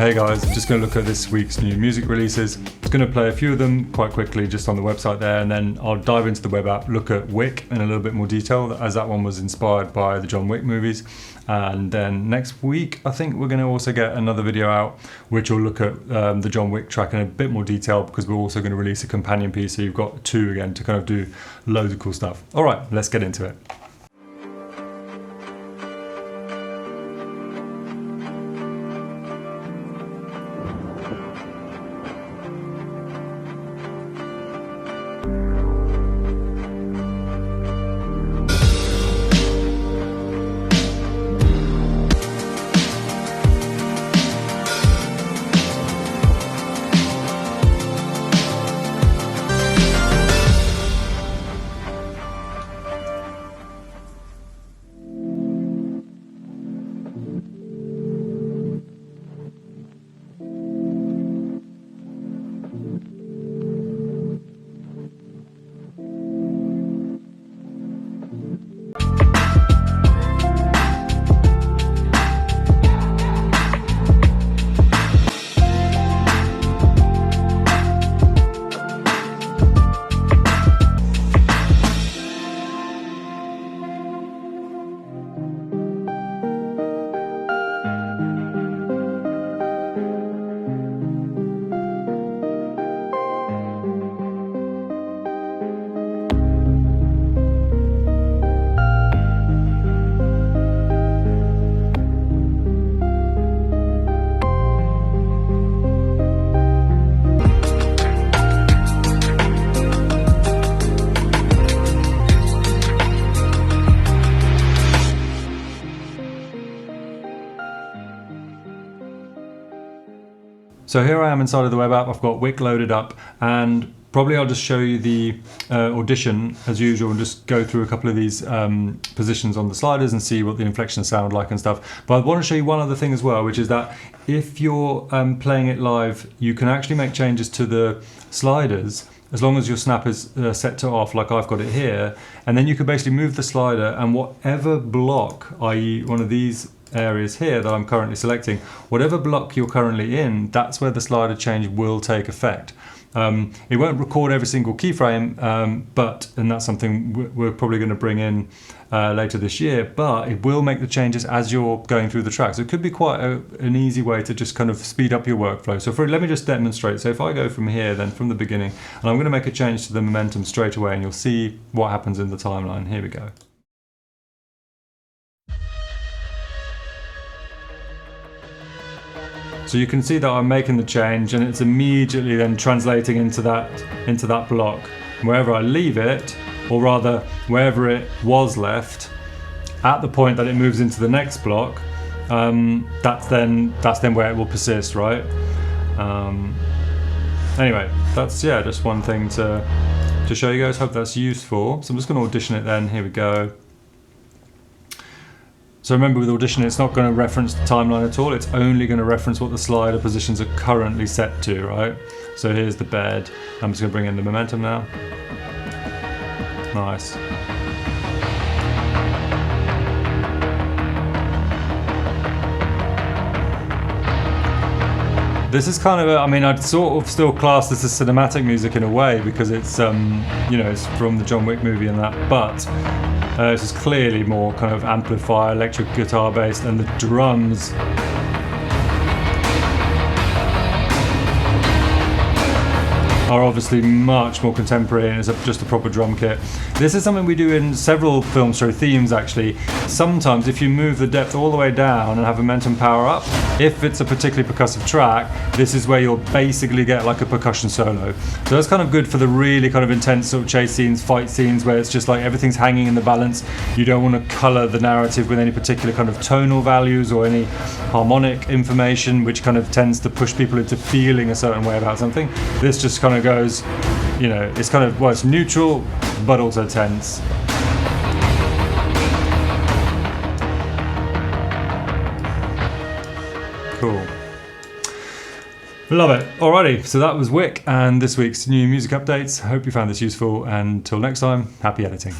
Hey guys, I'm just going to look at this week's new music releases. I'm going to play a few of them quite quickly just on the website there, and then I'll dive into the web app, look at WICK in a little bit more detail, as that one was inspired by the John Wick movies. And then next week, I think we're going to also get another video out, which will look at the John Wick track in a bit more detail, because we're also going to release a companion piece, so you've got two again to kind of do loads of cool stuff. All right, let's get into it. So here I am inside of the web app. I've got WICK loaded up, and probably I'll just show you the audition as usual and just go through a couple of these positions on the sliders and see what the inflections sound like and stuff. But I want to show you one other thing as well, which is that if you're playing it live, you can actually make changes to the sliders as long as your snap is set to off, like I've got it here, and then you can basically move the slider, and whatever block, i.e. one of these areas here that I'm currently selecting, whatever block you're currently in, that's where the slider change will take effect. It won't record every single keyframe, and that's something we're probably going to bring in later this year, but it will make the changes as you're going through the track. So it could be quite an easy way to just kind of speed up your workflow. So let me just demonstrate. So if I go from here, then from the beginning, and I'm going to make a change to the momentum straight away, and you'll see what happens in the timeline. Here we go. So you can see that I'm making the change, and it's immediately then translating into that block. Wherever I leave it, or rather wherever it was left, at the point that it moves into the next block, that's then where it will persist, right? Anyway, that's just one thing to show you guys. Hope that's useful. So I'm just going to audition it then. Here we go. So remember, with Audition, it's not going to reference the timeline at all. It's only going to reference what the slider positions are currently set to, right? So here's the bed. I'm just going to bring in the momentum now. Nice. This is kind of I'd sort of still class this as cinematic music in a way, because it's it's from the John Wick movie and that, but this is clearly more kind of amplifier, electric guitar based, and the drums are obviously much more contemporary, and it's just a proper drum kit. This is something we do in several Filmstro themes actually. Sometimes if you move the depth all the way down and have momentum power up, if it's a particularly percussive track, this is where you'll basically get like a percussion solo. So that's kind of good for the really kind of intense sort of chase scenes, fight scenes, where it's just like everything's hanging in the balance. You don't want to colour the narrative with any particular kind of tonal values or any harmonic information, which kind of tends to push people into feeling a certain way about something. This just kind of goes, it's kind of, well, it's neutral, but also tense. Cool. Love it. Alrighty, so that was WICK and this week's new music updates. Hope you found this useful, and until next time, happy editing.